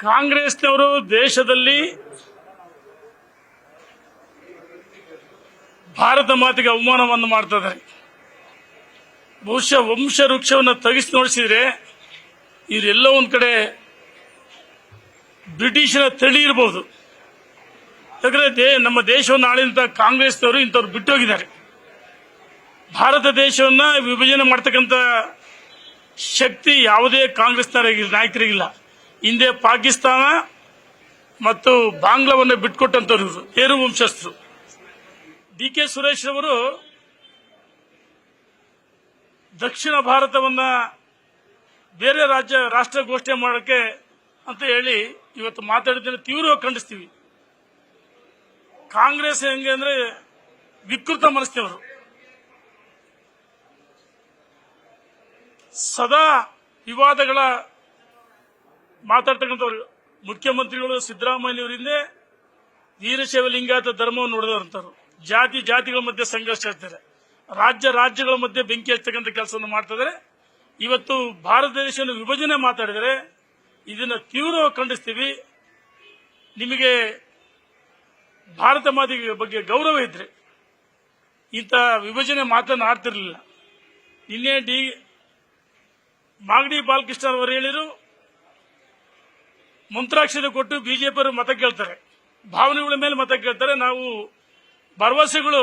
ಕಾಂಗ್ರೆಸ್ನವರು ದೇಶದಲ್ಲಿ ಭಾರತ ಮಾತೆಗೆ ಅವಮಾನವನ್ನು ಮಾಡ್ತಾ ಇದ್ದಾರೆ. ಬಹುಶಃ ವಂಶ ವೃಕ್ಷವನ್ನು ತಗಿಸಿ ನೋಡಿಸಿದ್ರೆ ಇವರೆಲ್ಲ ಒಂದ್ ಕಡೆ ಬ್ರಿಟಿಷರ ತಳಿ ಇರಬಹುದು. ಯಾಕಂದ್ರೆ ನಮ್ಮ ದೇಶವನ್ನು ಆಳಿದಂತ ಕಾಂಗ್ರೆಸ್ನವರು ಇಂಥವ್ರು ಬಿಟ್ಟೋಗಿದ್ದಾರೆ. ಭಾರತ ದೇಶವನ್ನ ವಿಭಜನೆ ಮಾಡ್ತಕ್ಕಂಥ ಶಕ್ತಿ ಯಾವುದೇ ಕಾಂಗ್ರೆಸ್ ನಾಯಕರಿಗಿಲ್ಲ. ಹಿಂದೆ ಪಾಕಿಸ್ತಾನ ಮತ್ತು ಬಾಂಗ್ಲಾವನ್ನು ಬಿಟ್ಕೊಟ್ಟಂತವ್ರು ಇವರು ಏರು ವಂಶಸ್ಥರು. ಡಿ.ಕೆ. ಸುರೇಶ್ ಅವರು ದಕ್ಷಿಣ ಭಾರತವನ್ನ ಬೇರೆ ರಾಷ್ಟ್ರ ಘೋಷಣೆ ಮಾಡೋಕೆ ಅಂತ ಹೇಳಿ ಇವತ್ತು ಮಾತಾಡಿದ್ದನ್ನು ತೀವ್ರವಾಗಿ ಖಂಡಿಸ್ತೀವಿ. ಕಾಂಗ್ರೆಸ್ ಹೆಂಗೆ ಅಂದ್ರೆ ವಿಕೃತ ಮನಸ್ಸಿನವರು, ಸದಾ ವಿವಾದಗಳ ಮಾತಾಡ್ತಕ್ಕಂಥವ್ರು. ಮುಖ್ಯಮಂತ್ರಿಗಳು ಸಿದ್ದರಾಮಯ್ಯವರಿಂದ ವೀರಶೈವ ಲಿಂಗಾಯತ ಧರ್ಮವನ್ನು ನೋಡಿದವರು. ಜಾತಿಗಳ ಮಧ್ಯೆ ಸಂಘರ್ಷ ಇರ್ತಾರೆ, ರಾಜ್ಯಗಳ ಮಧ್ಯೆ ಬೆಂಕಿ ಹಚ್ಚತಕ್ಕಂಥ ಕೆಲಸವನ್ನು ಮಾಡ್ತಿದ್ದಾರೆ. ಇವತ್ತು ಭಾರತ ದೇಶವನ್ನು ವಿಭಜನೆ ಮಾತಾಡಿದರೆ ಇದನ್ನು ತೀವ್ರವಾಗಿ ಖಂಡಿಸ್ತೀವಿ. ನಿಮಗೆ ಭಾರತ ಮಾತೆ ಬಗ್ಗೆ ಗೌರವ ಇದ್ರೆ ಇಂಥ ವಿಭಜನೆ ಮಾತನ್ನು ಆಡ್ತಿರ್ಲಿಲ್ಲ. ನಿನ್ನೆ ಮಾಗಡಿ ಬಾಲಕೃಷ್ಣ ಅವರು ಹೇಳಿರು, ಮಂತ್ರಾಕ್ಷತೆ ಕೊಟ್ಟು ಬಿಜೆಪಿ ಮತ ಕೇಳ್ತಾರೆ, ಭಾವನೆಗಳ ಮೇಲೆ ಮತ ಕೇಳ್ತಾರೆ. ನಾವು ಭರವಸೆಗಳು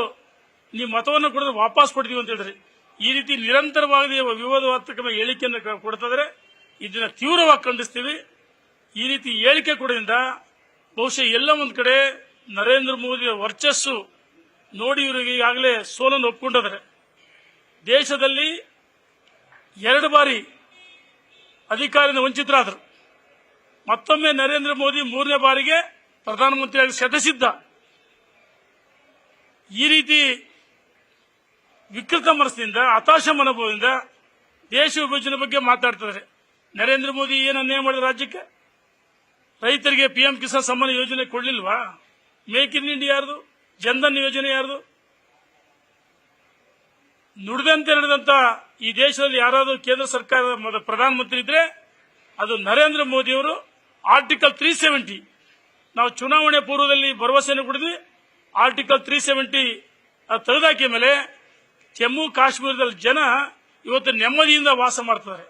ನೀವು ಮತವನ್ನು ಕೊಡಿದ್ರೆ ವಾಪಸ್ ಕೊಡ್ತೀವಿ ಅಂತ ಹೇಳಿದ್ರೆ ಈ ರೀತಿ ನಿರಂತರವಾಗಿ ವಿವಾದಾತ್ಮಕ ಹೇಳಿಕೆಯನ್ನು ಕೊಡ್ತಿದ್ರೆ ಇದನ್ನ ತೀವ್ರವಾಗಿ ಖಂಡಿಸ್ತೀವಿ. ಈ ರೀತಿ ಹೇಳಿಕೆ ಕೊಡೋದ್ರಿಂದ ಬಹುಶಃ ಎಲ್ಲ ಒಂದ್ ಕಡೆ ನರೇಂದ್ರ ಮೋದಿ ವರ್ಚಸ್ಸು ನೋಡಿ ಇವರಿಗೆ ಈಗಾಗಲೇ ಸೋಲನ್ನು ಒಪ್ಪಿಕೊಂಡಿದ್ದಾರೆ. ದೇಶದಲ್ಲಿ 2 ಬಾರಿ ಅಧಿಕಾರದಿಂದ ವಂಚಿತರಾದರು. ಮತ್ತೊಮ್ಮೆ ನರೇಂದ್ರ ಮೋದಿ 3ನೇ ಬಾರಿಗೆ ಪ್ರಧಾನಮಂತ್ರಿಯಾಗಿ ಶತಸಿದ್ಧ. ಈ ರೀತಿ ವಿಕೃತ ಮನಸ್ಸಿನಿಂದ ಹತಾಶ ಮನೋಭಾವದಿಂದ ದೇಶ ವಿಭಜನೆ ಬಗ್ಗೆ ಮಾತಾಡ್ತಿದ್ದಾರೆ. ನರೇಂದ್ರ ಮೋದಿ ಏನು ಅನ್ಯಾಯ ಮಾಡಿದ ರಾಜ್ಯಕ್ಕೆ? ರೈತರಿಗೆ ಪಿಎಂ ಕಿಸಾನ್ ಸಮ್ಮಾನ್ ಯೋಜನೆ ಕೊಡ್ಲಿಲ್ವಾ? ಮೇಕ್ ಇನ್ ಇಂಡಿಯಾ ಯಾರ್ದು? ಜನ್ಧನ್ ಯೋಜನೆ ಯಾರ್ದು? ನುಡಿದಂತೆ ನಡೆದಂತ ಈ ದೇಶದಲ್ಲಿ ಯಾರಾದರೂ ಕೇಂದ್ರ ಸರ್ಕಾರದ ಪ್ರಧಾನಮಂತ್ರಿ ಇದ್ರೆ ಅದು ನರೇಂದ್ರ ಮೋದಿ ಅವರು. ಆರ್ಟಿಕಲ್ 370 ನಾವು ಚುನಾವಣೆ ಪೂರ್ವದಲ್ಲಿ ಭರವಸೆಯನ್ನು ಕೊಡಿದ್ವಿ. ಆರ್ಟಿಕಲ್ 370 ತೆಗೆದಾಕಿದ ಮೇಲೆ ಜಮ್ಮು ಕಾಶ್ಮೀರದಲ್ಲಿ ಜನ ಇವತ್ತು ನೆಮ್ಮದಿಯಿಂದ ವಾಸ ಮಾಡ್ತಾರೆ.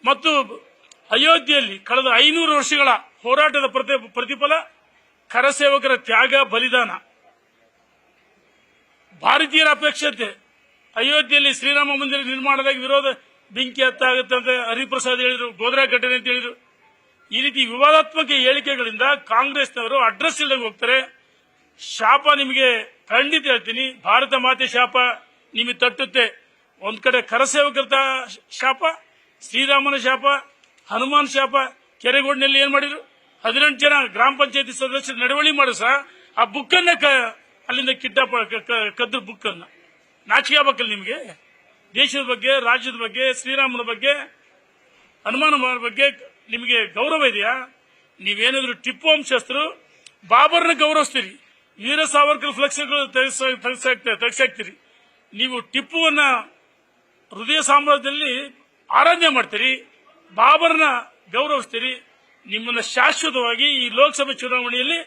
ಮತ್ತು ಅಯೋಧ್ಯೆಯಲ್ಲಿ ಕಳೆದ 500 ವರ್ಷಗಳ ಹೋರಾಟದ ಪ್ರತಿಫಲ ಕರಸೇವಕರ ತ್ಯಾಗ ಬಲಿದಾನ. ಭಾರತೀಯರ ಅಪೇಕ್ಷತೆ ಅಯೋಧ್ಯೆಯಲ್ಲಿ ಶ್ರೀರಾಮ ಮಂದಿರ ನಿರ್ಮಾಣದಾಗ ವಿರೋಧ ಬೆಂಕಿ ಹತ್ತಾಗುತ್ತೆ ಅಂತ ಹರಿಪ್ರಸಾದ್ ಹೇಳಿದ್ರು, ಗೋದ್ರಾ ಘಟನೆ ಅಂತ ಹೇಳಿದ್ರು. ಈ ರೀತಿ ವಿವಾದಾತ್ಮಕ ಹೇಳಿಕೆಗಳಿಂದ ಕಾಂಗ್ರೆಸ್ನವರು ಅಡ್ರೆಸ್ ಇಲ್ಲದೆ ಹೋಗ್ತಾರೆ. ಶಾಪ ನಿಮಗೆ ಖಂಡಿತ ಹೇಳ್ತೀನಿ, ಭಾರತ ಮಾತೆ ಶಾಪ ನಿಮಗೆ ತಟ್ಟುತ್ತೆ. ಒಂದ್ ಕಡೆ ಕರಸೇವಕರ ಶಾಪ, ಶ್ರೀರಾಮನ ಶಾಪ, ಹನುಮಾನ್ ಶಾಪ. ಕೆರೆಗೋಡಿನಲ್ಲಿ ಏನ್ ಮಾಡಿದ್ರು? 18 ಜನ ಗ್ರಾಮ ಪಂಚಾಯತಿ ಸದಸ್ಯರು ನಡವಳಿ ಮಾಡು ಸಹ ಆ ಬುಕ್ ಅನ್ನ ಅಲ್ಲಿಂದ ಕದ್ದು ಬುಕ್ ಅನ್ನ. ನಾಚಿಕೆ ಆಗ್ಬೇಕಲ್ಲ ನಿಮಗೆ? ದೇಶದ ಬಗ್ಗೆ, ರಾಜ್ಯದ ಬಗ್ಗೆ, ಶ್ರೀರಾಮನ ಬಗ್ಗೆ, ಹನುಮಾನ ಬಗ್ಗೆ ನಿಮಗೆ ಗೌರವ ಇದೆಯಾ? ನೀವೇನಾದ್ರು ಟಿಪ್ಪು ವಂಶಸ್ಥರು ಬಾಬರ್ನ ಗೌರವಿಸ್ತೀರಿ, ವೀರ ಸಾವರ್ಕರ್ ಫ್ಲೆಕ್ಸ್ಗಳು ತೆಗೆಸಾಕ್ತೀರಿ. ನೀವು ಟಿಪ್ಪುವನ್ನ ಹೃದಯ ಸಾಮ್ರಾಜ್ಯದಲ್ಲಿ ಆರಾಧನೆ ಮಾಡ್ತೀರಿ, ಬಾಬರ್ನ ಗೌರವಿಸ್ತೀರಿ. ನಿಮ್ಮನ್ನ ಶಾಶ್ವತವಾಗಿ ಈ ಲೋಕಸಭೆ ಚುನಾವಣೆಯಲ್ಲಿ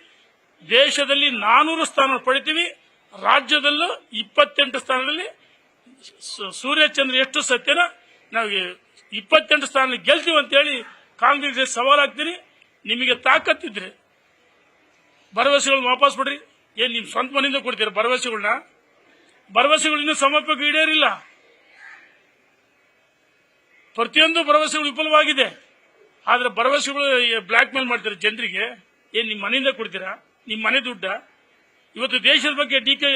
ದೇಶದಲ್ಲಿ 400 ಸ್ಥಾನ ಪಡಿತೀವಿ. ರಾಜ್ಯದಲ್ಲೂ 28 ಸ್ಥಾನದಲ್ಲಿ ಸೂರ್ಯಚಂದ್ರ ಎಷ್ಟು ಸತ್ಯನ ನಾವು 28 ಸ್ಥಾನ ಗೆಲ್ತೀವಿ ಅಂತೇಳಿ ಕಾಂಗ್ರೆಸ್ ಸವಾಲಾಗ್ತೀನಿ. ನಿಮಗೆ ತಾಕತ್ತಿದ್ರೆ ಭರವಸೆಗಳನ್ನ ವಾಪಸ್ ಬಿಡ್ರಿ. ಏನ್ ನಿಮ್ ಸ್ವಂತ ಮನೆಯಿಂದ ಕೊಡ್ತೀರ ಭರವಸೆಗಳನ್ನ? ಭರವಸೆಗಳು ಇನ್ನೂ ಸಮರ್ಪಕ ಈಡೇರಿಲ್ಲ. ಪ್ರತಿಯೊಂದು ಭರವಸೆಗಳು ವಿಫಲವಾಗಿದೆ. ಆದ್ರೆ ಭರವಸೆಗಳು ಬ್ಲಾಕ್ ಮೇಲ್ ಮಾಡ್ತಾರೆ ಜನರಿಗೆ. ಏನ್ ನಿಮ್ ಮನೆಯಿಂದ ಕೊಡ್ತೀರಾ? ನಿಮ್ ಮನೆ ದುಡ್ಡ? ಇವತ್ತು ದೇಶದ ಬಗ್ಗೆ ಡಿ.ಕೆ.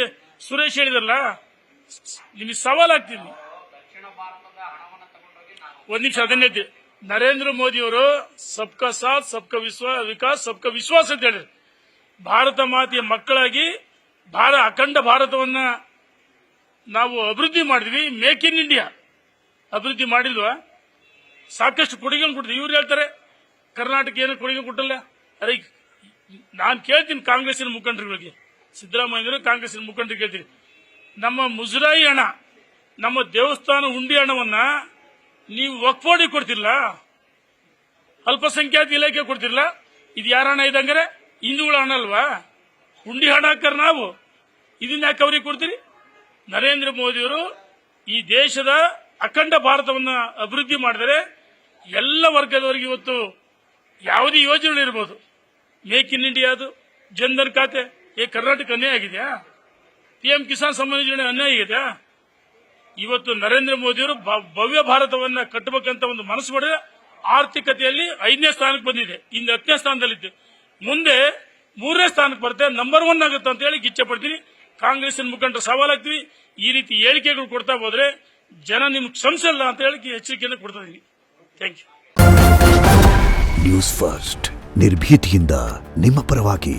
ಸುರೇಶ್ ಹೇಳಿದ್ರಲ್ಲ, ನಿಮಗೆ ಸವಾಲಾಗ್ತೀನಿ. ಒಂದ್ ನಿಮಿಷ ಅದನ್ನೇ ನರೇಂದ್ರ ಮೋದಿ ಅವರು ಸಬ್ಕಾ ಸಾಥ್ ಸಬ್ಕಾ ವಿಕಾಸ್ ಸಬ್ಕಾ ವಿಶ್ವಾಸ ಅಂತ ಹೇಳಿದ್ರು. ಭಾರತ ಮಾತೆಯ ಮಕ್ಕಳಾಗಿ ಅಖಂಡ ಭಾರತವನ್ನ ನಾವು ಅಭಿವೃದ್ಧಿ ಮಾಡಿದ್ವಿ. ಮೇಕ್ ಇನ್ ಇಂಡಿಯಾ ಅಭಿವೃದ್ಧಿ ಮಾಡಿಲ್ವಾ? ಸಾಕಷ್ಟು ಕೊಡುಗೆಗಳನ್ನು ಕೊಡ್ತೀವಿ. ಇವ್ರು ಹೇಳ್ತಾರೆ ಕರ್ನಾಟಕ ಏನು ಕೊಡುಗೆ ಕೊಟ್ಟಲ್ಲ. ಅರೆ, ನಾನು ಕೇಳ್ತೀನಿ ಕಾಂಗ್ರೆಸ್ಸಿನ ಮುಖಂಡರುಗಳಿಗೆ, ಸಿದ್ದರಾಮಯ್ಯ ಕಾಂಗ್ರೆಸ್ಸಿನ ಮುಖಂಡರಿಗೆ ಕೇಳ್ತೀನಿ, ನಮ್ಮ ಮುಜರಾಯಿ ಹಣ, ನಮ್ಮ ದೇವಸ್ಥಾನ ಹುಂಡಿ ಹಣವನ್ನ ನೀವು ವಕ್ಫ್ ಬೋರ್ಡಿಗೆ ಕೊಡ್ತಿಲ್ಲ. ಅಲ್ಪಸಂಖ್ಯಾತ ಇಲಾಖೆ ಕೊಡ್ತಿರಲ್ಲ, ಇದು ಯಾರ ಹಣ ಇದಂಗಾರೆ? ಹಿಂದೂಗಳ ಹಣ ಅಲ್ವಾ? ಹುಂಡಿ ಹಣ ಹಾಕರ್ ನಾವು, ಇದನ್ನ ಯಾಕೆ ಅವ್ರಿಗೆ ಕೊಡ್ತೀರಿ? ನರೇಂದ್ರ ಮೋದಿಯವರು ಈ ದೇಶದ ಅಖಂಡ ಭಾರತವನ್ನು ಅಭಿವೃದ್ಧಿ ಮಾಡಿದರೆ ಎಲ್ಲ ವರ್ಗದವರಿಗೆ ಇವತ್ತು ಯಾವುದೇ ಯೋಜನೆಗಳಿರ್ಬೋದು, ಮೇಕ್ ಇನ್ ಇಂಡಿಯಾದು, ಜನ್ಧನ್ ಖಾತೆ, ಕರ್ನಾಟಕ ಅನ್ಯಾಯ ಆಗಿದೆಯಾ? PM ಕಿಸಾನ್ ಸಮ್ಮಾನ್ ಯೋಜನೆ ಅನ್ಯಾಯ ಆಗಿದೆಯಾ? ಇವತ್ತು ನರೇಂದ್ರ ಮೋದಿಯವರು ಭವ್ಯ ಭಾರತವನ್ನ ಕಟ್ಟಬೇಕಂತ ಒಂದು ಮನಸ್ಸು ಮಾಡಿದ್ರೆ ಆರ್ಥಿಕತೆಯಲ್ಲಿ 5ನೇ ಸ್ಥಾನಕ್ಕೆ ಬಂದಿದೆ, ಇಂದು 10ನೇ ಸ್ಥಾನದಲ್ಲಿತ್ತು, ಮುಂದೆ 3ನೇ ಸ್ಥಾನಕ್ಕೆ ಬರುತ್ತೆ, ನಂಬರ್ 1 ಆಗುತ್ತೆ ಅಂತ ಹೇಳಿ ಇಚ್ಛೆ ಪಡ್ತೀನಿ. ಕಾಂಗ್ರೆಸ್ ಮುಖಂಡರು ಸವಾಲಾಗ್ತೀವಿ. ಈ ರೀತಿ ಹೇಳಿಕೆಗಳು ಕೊಡ್ತಾ ಹೋದ್ರೆ ಜನ ನಿಮ್ಗೆ ಕ್ಷಮಿಸಲ್ಲ ಅಂತ ಹೇಳಿ ಎಚ್ಚರಿಕೆಯನ್ನು ಕೊಡ್ತಾ ಇದೀನಿ. Thank you. ನ್ಯೂಸ್ ಫಸ್ಟ್, ನಿರ್ಭೀತಿಯಿಂದ ನಿಮ್ಮ ಪರವಾಗಿ.